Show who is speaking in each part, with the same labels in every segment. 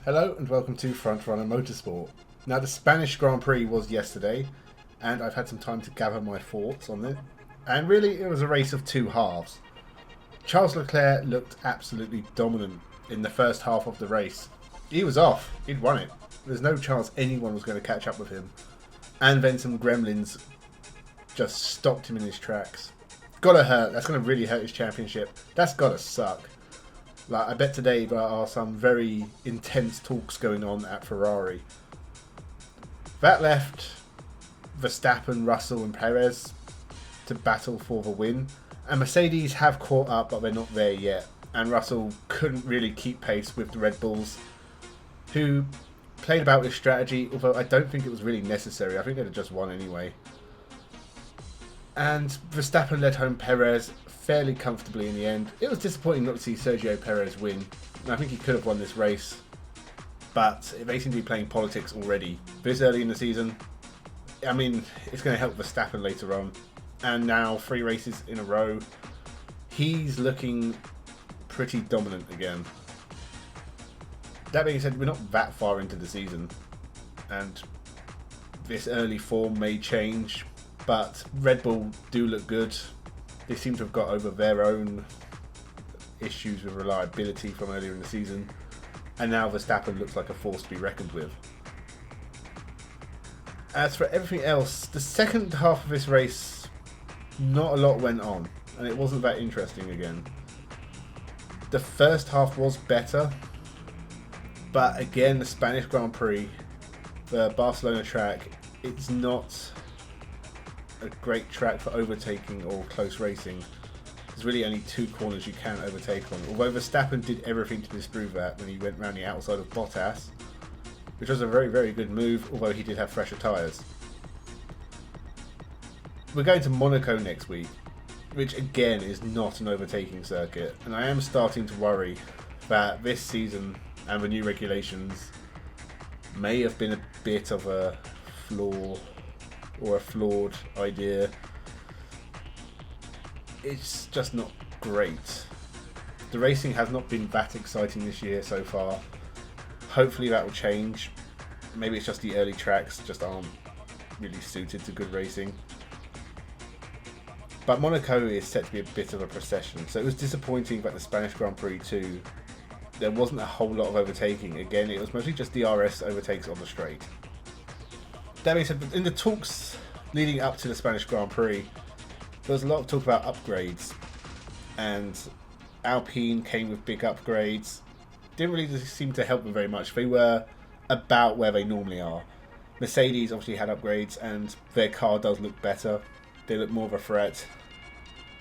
Speaker 1: Hello and welcome to Frontrunner Motorsport. Now the Spanish Grand Prix was yesterday and I've had some time to gather my thoughts on it. And really it was a race of two halves. Charles Leclerc looked absolutely dominant in the first half of the race. He was off, he'd won it. There's no chance anyone was going to catch up with him. And then some gremlins just stopped him in his tracks. Gotta hurt, that's going to really hurt his championship. That's gotta suck. Like, I bet today there are some very intense talks going on at Ferrari. That left Verstappen, Russell and Perez to battle for the win. And Mercedes have caught up, but they're not there yet. And Russell couldn't really keep pace with the Red Bulls, who played about with strategy, although I don't think it was really necessary. I think they'd have just won anyway. And Verstappen led home Perez fairly comfortably in the end. It was disappointing not to see Sergio Perez win. I think he could have won this race, but they seem to be playing politics already this early in the season. I mean, it's going to help Verstappen later on. And now 3 races in a row, he's looking pretty dominant again. That being said, we're not that far into the season, and this early form may change, but Red Bull do look good. They seem to have got over their own issues with reliability from earlier in the season, and now Verstappen looks like a force to be reckoned with. As for everything else, the second half of this race, not a lot went on, and it wasn't that interesting again. The first half was better, but again, the Spanish Grand Prix, the Barcelona track, it's not a great track for overtaking or close racing. There's really only 2 corners you can overtake on, although Verstappen did everything to disprove that when he went round the outside of Bottas, which was a very, very good move, although he did have fresher tyres. We're going to Monaco next week, which again is not an overtaking circuit, and I am starting to worry that this season and the new regulations may have been a bit of a flaw or a flawed idea. It's just not great. The racing has not been that exciting this year so far. Hopefully that will change. Maybe it's just the early tracks just aren't really suited to good racing. But Monaco is set to be a bit of a procession, so it was disappointing that the Spanish Grand Prix 2, there wasn't a whole lot of overtaking. Again, it was mostly just DRS overtakes on the straight. That being said, in the talks leading up to the Spanish Grand Prix, there was a lot of talk about upgrades, and Alpine came with big upgrades. Didn't really seem to help them very much. They were about where they normally are. Mercedes obviously had upgrades, and their car does look better. They look more of a threat.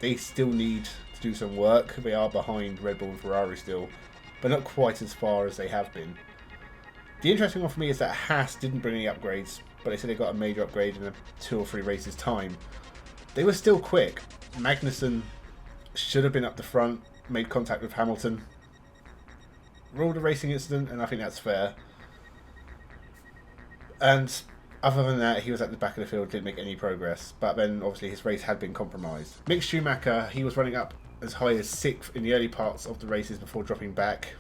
Speaker 1: They still need to do some work. They are behind Red Bull and Ferrari still, but not quite as far as they have been. The interesting one for me is that Haas didn't bring any upgrades, but they said they got a major upgrade in 2 or 3 races time. They were still quick. Magnussen should have been up the front, made contact with Hamilton, ruled a racing incident, and I think that's fair. And other than that, he was at the back of the field, didn't make any progress. But then obviously his race had been compromised. Mick Schumacher, he was running up as high as 6th in the early parts of the races before dropping back.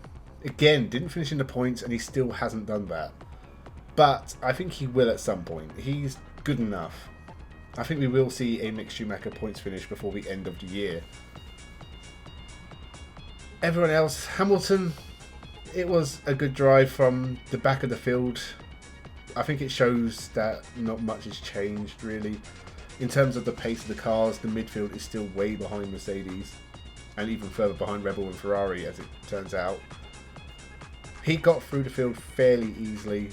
Speaker 1: Again, didn't finish in the points, and he still hasn't done that. But I think he will at some point. He's good enough. I think we will see a Mick Schumacher points finish before the end of the year. Everyone else, Hamilton, it was a good drive from the back of the field. I think it shows that not much has changed really. In terms of the pace of the cars, the midfield is still way behind Mercedes, and even further behind Red Bull and Ferrari as it turns out. He got through the field fairly easily.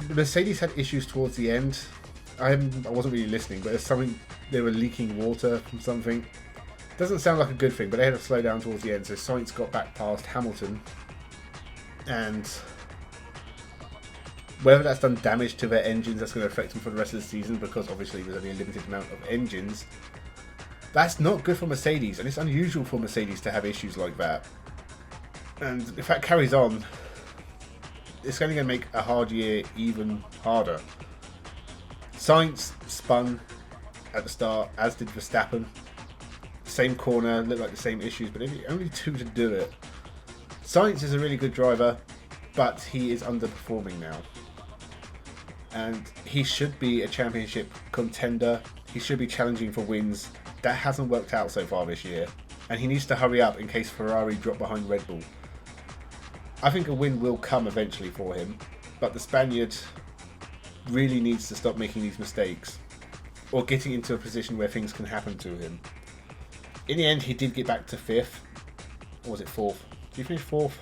Speaker 1: Mercedes had issues towards the end. I wasn't really listening, but there's something, they were leaking water from something. Doesn't sound like a good thing, but they had to slow down towards the end, so Sainz got back past Hamilton. And whether that's done damage to their engines, that's going to affect them for the rest of the season, because obviously there's only a limited amount of engines. That's not good for Mercedes, and it's unusual for Mercedes to have issues like that. And if that carries on, it's only going to make a hard year even harder. Sainz spun at the start, as did Verstappen. Same corner, looked like the same issues, but only 2 to do it. Sainz is a really good driver. but he is underperforming now. And he should be a championship contender. He should be challenging for wins. That hasn't worked out so far this year. And he needs to hurry up in case Ferrari drop behind Red Bull. I think a win will come eventually for him, but the Spaniard really needs to stop making these mistakes, or getting into a position where things can happen to him. In the end, he did get back to 5th, or was it 4th? Did he finish 4th?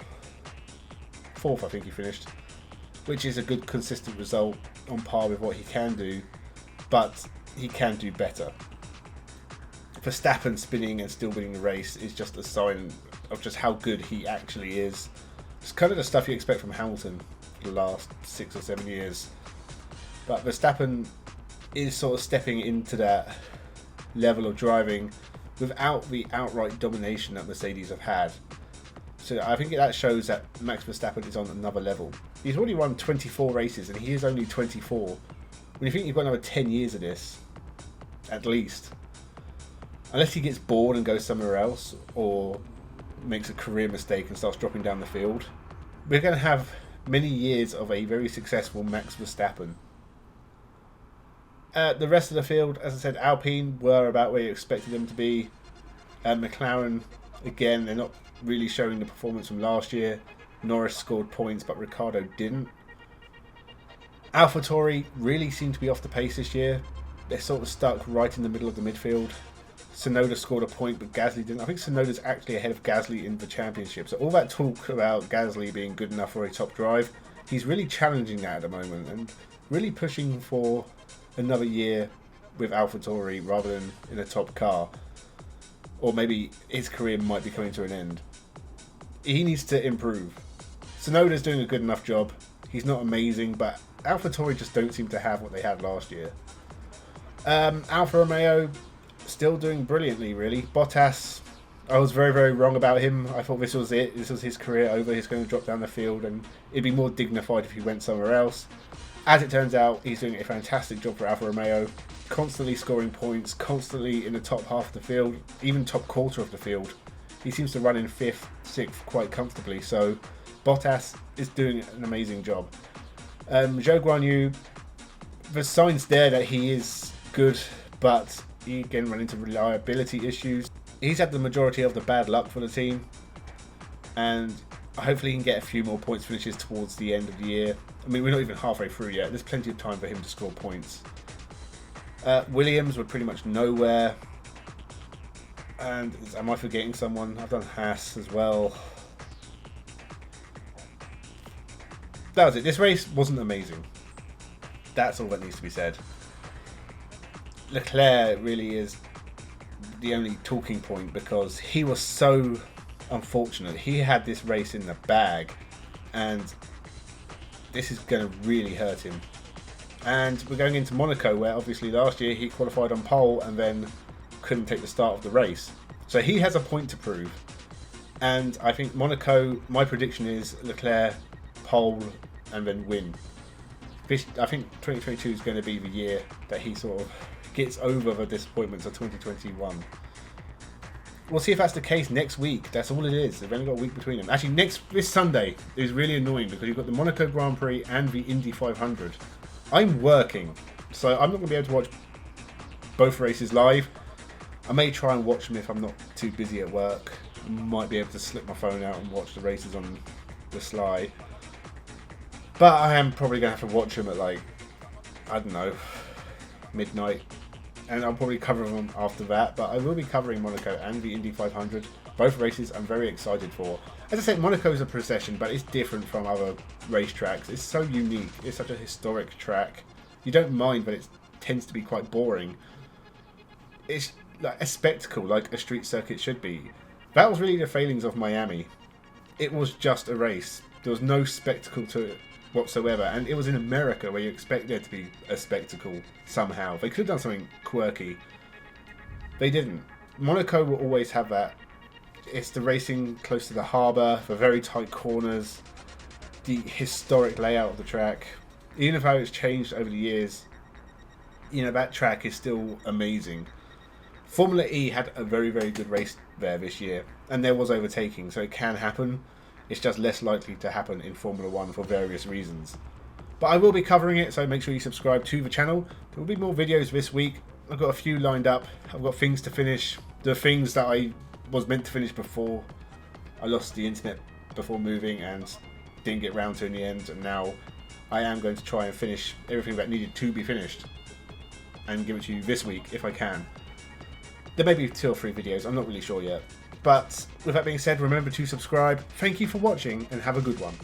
Speaker 1: 4th, I think he finished, which is a good consistent result on par with what he can do, but he can do better. Verstappen spinning and still winning the race is just a sign of just how good he actually is. It's kind of the stuff you expect from Hamilton for the last 6 or 7 years. But Verstappen is sort of stepping into that level of driving without the outright domination that Mercedes have had. So I think that shows that Max Verstappen is on another level. He's already won 24 races and he is only 24. When you think you've got another 10 years of this, at least. Unless he gets bored and goes somewhere else, or makes a career mistake and starts dropping down the field, we're going to have many years of a very successful Max Verstappen. The rest of the field, as I said, Alpine were about where you expected them to be. McLaren, again, they're not really showing the performance from last year. Norris scored points, but Ricciardo didn't. AlphaTauri really seem to be off the pace this year. They're sort of stuck right in the middle of the midfield. Tsunoda scored a point, but Gasly didn't. I think Tsunoda's actually ahead of Gasly in the championship. So all that talk about Gasly being good enough for a top drive, he's really challenging that at the moment and really pushing for another year with AlphaTauri rather than in a top car. Or maybe his career might be coming to an end. He needs to improve. Tsunoda's doing a good enough job. He's not amazing, but AlphaTauri just don't seem to have what they had last year. Alfa Romeo still doing brilliantly, really. Bottas, I was very, very wrong about him. I thought this was it. This was his career over. He's going to drop down the field and it'd be more dignified if he went somewhere else. As it turns out, he's doing a fantastic job for Alfa Romeo. Constantly scoring points, constantly in the top half of the field, even top quarter of the field. He seems to run in 5th, 6th quite comfortably. So Bottas is doing an amazing job. Zhou Guanyu, the signs there that he is good, but he again ran into reliability issues. He's had the majority of the bad luck for the team, and hopefully he can get a few more points finishes towards the end of the year. I mean, we're not even halfway through yet. There's plenty of time for him to score points. Williams were pretty much nowhere. And am I forgetting someone? I've done Haas as well. That was it. This race wasn't amazing. That's all that needs to be said. Leclerc really is the only talking point because he was so unfortunate. He had this race in the bag and this is going to really hurt him. And we're going into Monaco where obviously last year he qualified on pole and then couldn't take the start of the race. So he has a point to prove. And I think Monaco, my prediction is Leclerc, pole and then win. I think 2022 is going to be the year that he sort of gets over the disappointments of 2021. We'll see if that's the case next week. That's all it is. They've only got a week between them. Actually, this Sunday is really annoying because you've got the Monaco Grand Prix and the Indy 500. I'm working, so I'm not going to be able to watch both races live. I may try and watch them if I'm not too busy at work. I might be able to slip my phone out and watch the races on the sly. But I am probably going to have to watch them at like, I don't know, midnight. And I'll probably cover them after that. But I will be covering Monaco and the Indy 500. Both races I'm very excited for. As I said, Monaco is a procession, but it's different from other racetracks. It's so unique. It's such a historic track. You don't mind, but it tends to be quite boring. It's like a spectacle, like a street circuit should be. That was really the failings of Miami. It was just a race. There was no spectacle to it whatsoever, and it was in America where you expect there to be a spectacle somehow. They could have done something quirky. They didn't. Monaco will always have that. It's the racing close to the harbour, the very tight corners, the historic layout of the track. Even if how it's changed over the years, you know, that track is still amazing. Formula E had a very, very good race there this year, and there was overtaking, so it can happen. It's just less likely to happen in Formula 1 for various reasons. But I will be covering it, so make sure you subscribe to the channel. There will be more videos this week. I've got a few lined up. I've got things to finish. The things that I was meant to finish before. I lost the internet before moving and didn't get round to in the end. And now I am going to try and finish everything that needed to be finished. And give it to you this week if I can. There may be 2 or 3 videos. I'm not really sure yet. But with that being said, remember to subscribe. Thank you for watching and have a good one.